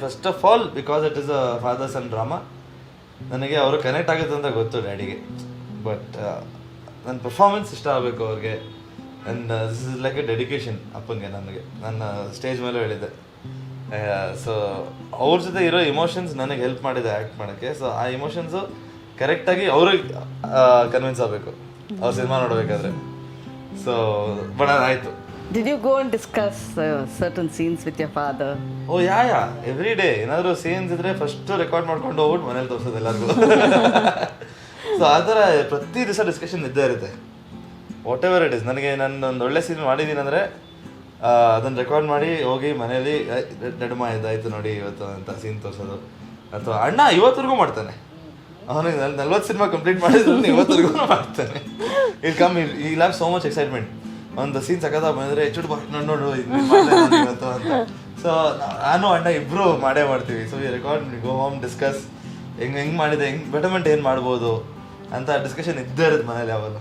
First of all because it is a father sun drama, ನನಗೆ ಅವರು connect ಆಗುತ್ತೆ ಅಂತ ಗೊತ್ತು ಡ್ಯಾಡಿಗೆ. ಬಟ್ ನನ್ನ ಪರ್ಫಾರ್ಮೆನ್ಸ್ ಇಷ್ಟ ಆಗಬೇಕು ಅವ್ರಿಗೆ. And this is like A dedication ಅಪ್ಪನಿಗೆ. ನನಗೆ ನನ್ನ ಸ್ಟೇಜ್ ಮೇಲೆ ಹೇಳಿದ್ದೆ. ಸೊ ಅವ್ರ ಜೊತೆ ಇರೋ ಇಮೋಷನ್ಸ್ ನನಗೆ ಹೆಲ್ಪ್ ಮಾಡಿದೆ ಆ್ಯಕ್ಟ್ ಮಾಡೋಕ್ಕೆ. ಸೊ ಆ ಇಮೋಷನ್ಸು ಕರೆಕ್ಟಾಗಿ ಅವ್ರಿಗೆ ಕನ್ವಿನ್ಸ್ ಆಗಬೇಕು ಅವ್ರ ಸಿನಿಮಾ ನೋಡಬೇಕಾದ್ರೆ. ಸೊ ಬಟ್ ಅದಾಯಿತು. Did you go and discuss certain scenes with your father? Oh yeah every day ಏನಾದರೂ ಸೀನ್ಸ್ ಇದ್ರೆ ಫಸ್ಟ್ ರೆಕಾರ್ಡ್ ಮಾಡ್ಕೊಂಡು ಹೋಗ್ಬಿಟ್ಟು ಮನೇಲಿ ತೋರಿಸೋದು ಎಲ್ಲರಿಗೂ. ಸೊ ಆ ಥರ ಪ್ರತಿ ದಿವಸ ಡಿಸ್ಕಷನ್ ಇದ್ದೇ ಇರುತ್ತೆ. ವಾಟ್ ಎವರ್ ಇಟ್ ಇಸ್, ನನಗೆ ನಾನು ಒಂದು ಒಳ್ಳೆ ಸೀನ್ ಮಾಡಿದ್ದೀನಿ ಅಂದರೆ ಅದನ್ನು ರೆಕಾರ್ಡ್ ಮಾಡಿ ಹೋಗಿ ಮನೇಲಿ ನಡುಮ ಇದಾಯಿತು ನೋಡಿ ಇವತ್ತು ಅಂತ ಸೀನ್ ತೋರಿಸೋದು. ಅಥವಾ ಅಣ್ಣ ಇವತ್ತರೆಗೂ ಮಾಡ್ತಾನೆ, ಅವನಿಗೆ 40 ಸಿನಿಮಾ ಕಂಪ್ಲೀಟ್ ಮಾಡಿದ್ರು ಇವತ್ತರೆಗೂ ಮಾಡ್ತಾನೆ. ಇಟ್ ಕಮ್ ಇಲ್ ಹ್ಯಾವ್ ಸೋ ಮಚ್ ಎಕ್ಸೈಟ್ಮೆಂಟ್. ಒಂದು ಸೀನ್ ಸಕತ್ತ ಬಂದರೆ ಚುಟ್ಟು ಬಾ ನೋಡು ಇವತ್ತು ಅಂತ. ಸೊ ನಾನು ಅಣ್ಣ ಇಬ್ಬರು ಮಾಡೇ ಮಾಡ್ತೀವಿ. ಸೊ ಈ ರೆಕಾರ್ಡ್ ಗೋ ಹೋಮ್ ಡಿಸ್ಕಸ್ ಹೆಂಗೆ ಮಾಡಿದೆ, ಹೆಂಗೆ ಬೆಟರ್ಮೆಂಟ್ ಏನು ಮಾಡ್ಬೋದು ಅಂತ ಡಿಸ್ಕಷನ್ ಇದ್ದೇ ಇರುತ್ತೆ ಮನೇಲಿ ಯಾವಾಗ.